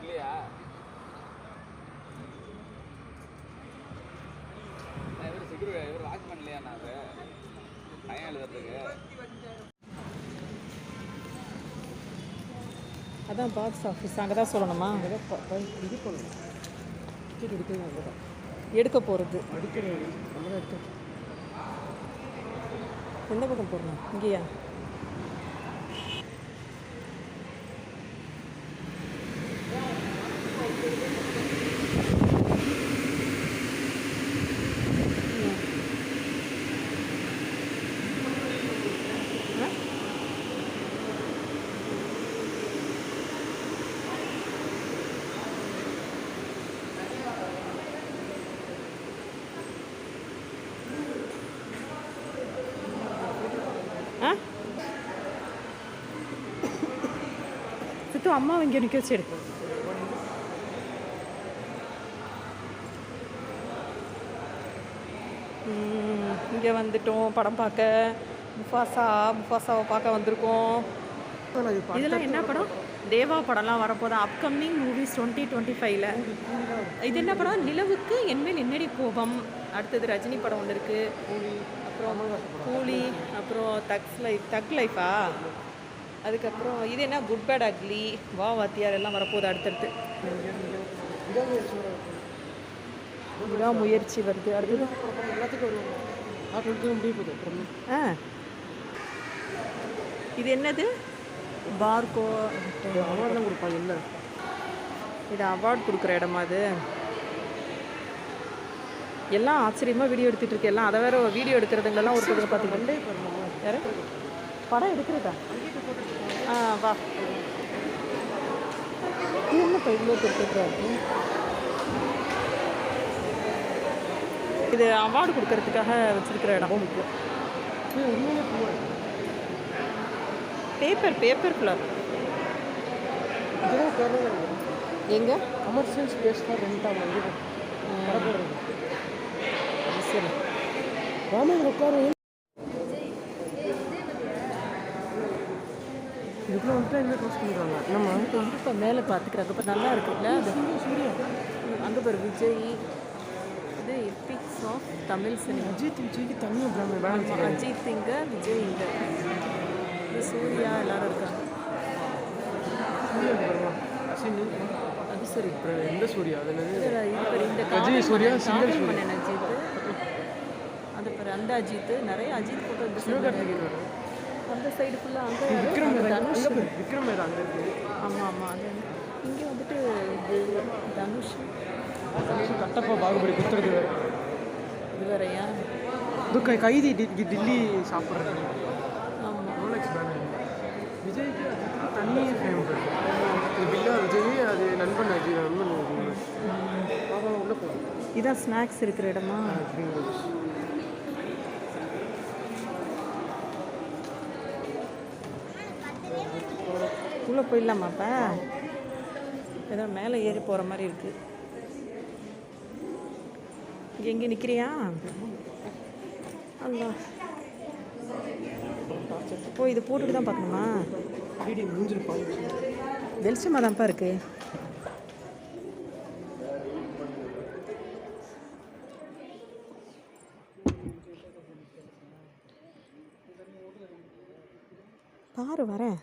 இல்லையா இவர் வாட்ச்மேன் இல்லையா நான் பையன் எழுதுறதுக்கு அதான் பாக்ஸ் ஆஃபீஸ் அங்கே தான் சொல்லணுமா? இது பண்ணணும், டிக்கெட் எடுக்கிறது அங்கே தான் எடுக்க போகிறது. அடிக்கிறது நம்ம தான் எடுக்க. எந்த பக்கம் போடணும்? இங்கேயா? சித்து அம்மா இங்கே நிற்க வச்சு எடுக்கும். இங்கே வந்துட்டோம் படம் பார்க்க. முஃபாசாவை பார்க்க வந்திருக்கோம். இதெல்லாம் என்ன படம்? தேவா படம்லாம் வரப்போதான். Upcoming movies 2025. இது என்ன படம்? நிலவுக்கு என்மேல் என்னடி கோபம். அடுத்தது ரஜினி படம் ஒன்று இருக்குது. அப்புறம் கூலி, அப்புறம் தக் லைஃபா, அதுக்கப்புறம் இது என்ன குட் பேட் அக்லி, வா வாத்தியார் எல்லாம் வரப்போகுது அடுத்தடுத்து. விடாமுயற்சி வருது அடுத்தது. எல்லாத்துக்கும் வருவாங்க. இது என்னது? பார்கோ அவார்ட்லாம் கொடுப்பாங்க. இல்லை, இது அவார்ட் கொடுக்குற இடமா? அது எல்லாம் ஆச்சரியமாக வீடியோ எடுத்துகிட்டு இருக்கு. எல்லாம் அதை வேறு வீடியோ எடுக்கிறதுங்களெல்லாம் ஒரு பக்கம் பார்த்தீங்கன்னா யார் படம் எடுக்கிறதா? வா, இது என்னப்பா இவ்வளோ கொடுத்துருக்காரு? இது அவார்டு கொடுக்கறதுக்காக வச்சுருக்கிற இடம். பேப்பர் ஃப்ளவர் எங்க கமர்ஷியல் ஸ்பேஸ் ஃபார் ரெண்டாக வந்து சரி ராமன் உட்காரு. இதுக்குள்ள வந்துட்டு என்ன க்ளோஸ் பண்ணிடுவாங்க. நம்ம வந்து இப்போ மேலே பார்த்துக்கிறாங்க. இப்போ நல்லா இருக்குல்ல அது. அங்கே பேர் விஜய். இது எபிக்ஸ் ஆஃப் தமிழ் சினிமா. விஜய்க்கு தனியாக அஜித் இங்கே, விஜய் இங்கே, இது சூர்யா எல்லாரும் இருக்காங்க. அது சரி. எந்த சூர்யா? அது இந்த அஜித் சூர்யா, சிங்கிள் மன்னன் அஜித், அது பேர் அந்த அஜித். நிறைய அஜித் போட்டோ இந்த சிவகார்த்திகேயன் அந்த சைடு ஃபுல்லாக. அங்கே விக்ரம் வேறு அங்கே இருக்குது. ஆமாம். அது இங்கே வந்துட்டு தனுஷ் கட்டப்பா பாகுபலி குத்துறது வேறு. இது வேறையா? கைதி டில்லி சாப்பிட்றது. ஆமாம். Rolex banner. விஜய்க்கு அதுக்கு தனியாக ஃபேமஸ். இது பில்லா விஜய், அது நண்பன் அஜய். நண்பன் உள்ளே போகும். இதான் ஸ்நாக்ஸ் இருக்கிற இடமா? உள்ளே போயிடலாமாப்பா? ஏதோ மேலே ஏறி போகிற மாதிரி இருக்குது. இங்கே எங்கே நிற்கிறியா? அல்லா ஓ, இது போட்டுட்டு தான் பார்க்கணுமா? வெளிச்சமாக தான்ப்பா இருக்கு. பாரு வரேன்.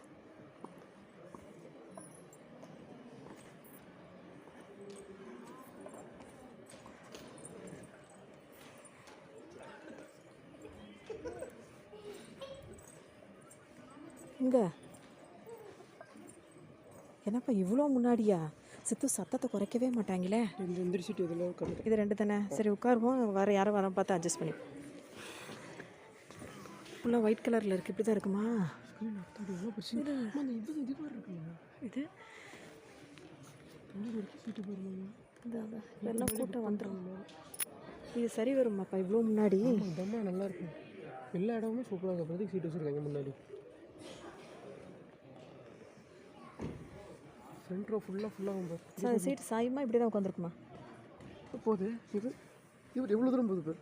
இங்க என்னப்பா இவ்வளோ முன்னாடியா? சித்து சத்தத்தை குறைக்கவே மாட்டாங்களே. இது 2 தானே? சரி உட்காருவோம். வேறு யாரும் வர பார்த்து அட்ஜஸ்ட் பண்ணி. ஃபுல்லாக ஒயிட் கலரில் இருக்குது. இப்படி தான் இருக்குமா? இது இதெல்லாம் கூட்டம் வந்துடும். இது சரி வருமாப்பா இவ்வளோ முன்னாடி? இதெல்லாம் நல்லா இருக்கும். எல்லா இடமுமே சூப்பராக இருக்கிறதுக்கு சீட் வச்சுருக்காங்க முன்னாடி. ஃப்ரண்ட் ரோ ஃபுல்லாக சீட்டு சாயமா இப்படி தான் உட்காந்துருக்குமா? போகுது. இது எவ்வளோ தூரம் போகுது பேர்?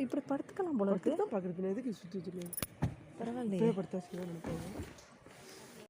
இப்படி படுத்துக்கலாம் போல இருக்குது. தான் பார்க்குறது. எதுக்கு சுற்றி வச்சுருக்கேன்? பரவாயில்லையே. படுத்தாச்சு நினைப்பாங்க.